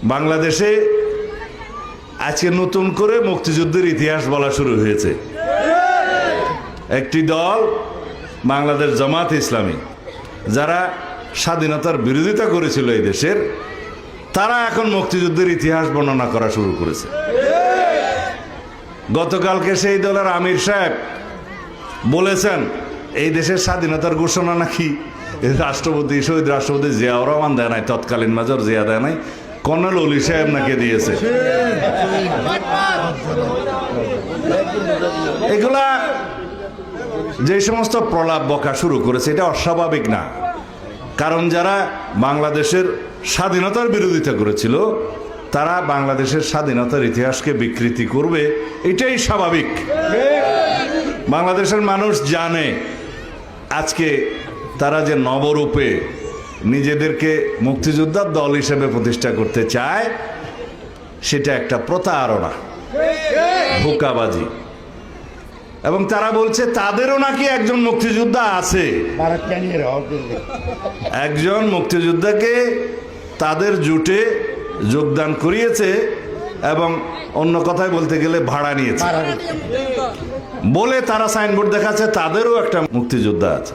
বাংলাদেশে আজকে নতুন করে মুক্তিযুদ্ধের ইতিহাস বলা শুরু হয়েছে। একটি দল বাংলাদেশ জামাত ইসলামী, যারা স্বাধীনতার বিরোধিতা করেছিল এই দেশের, তারা এখন মুক্তিযুদ্ধের ইতিহাস বর্ণনা করা শুরু করেছে। গতকালকে সেই দলের আমির সাহেব বলেছেন এই দেশের স্বাধীনতার ঘোষণা নাকি রাষ্ট্রপতি, শহীদ রাষ্ট্রপতি জিয়াউর রহমান দেয় নাই, তৎকালীন মেজর জিয়া দেয় নাই, কর্নেল অলি সাহেব নাকি দিয়েছে। এগুলা যে সমস্ত প্রলাপ বকা শুরু করেছে, এটা অস্বাভাবিক না। কারণ যারা বাংলাদেশের স্বাধীনতার বিরোধিতা করেছিল, তারা বাংলাদেশের স্বাধীনতার ইতিহাসকে বিকৃতি করবে, এটাই স্বাভাবিক। বাংলাদেশের মানুষ জানে আজকে তারা যে নবরূপে নিজেদেরকে মুক্তিযোদ্ধার দল হিসেবে প্রতিষ্ঠা করতে চায়, সেটা একটা প্রতারণা, ধোঁকাবাজি। এবং তারা বলছে তাদেরও নাকি একজন মুক্তিযোদ্ধা আছে, একজন মুক্তিযোদ্ধাকে তাদের জোটে যোগদান করিয়েছে এবং অন্য কথায় বলতে গেলে ভাড়া নিয়েছে বলে তারা সাইনবোর্ড দেখাচ্ছে তাদেরও একটা মুক্তিযোদ্ধা আছে।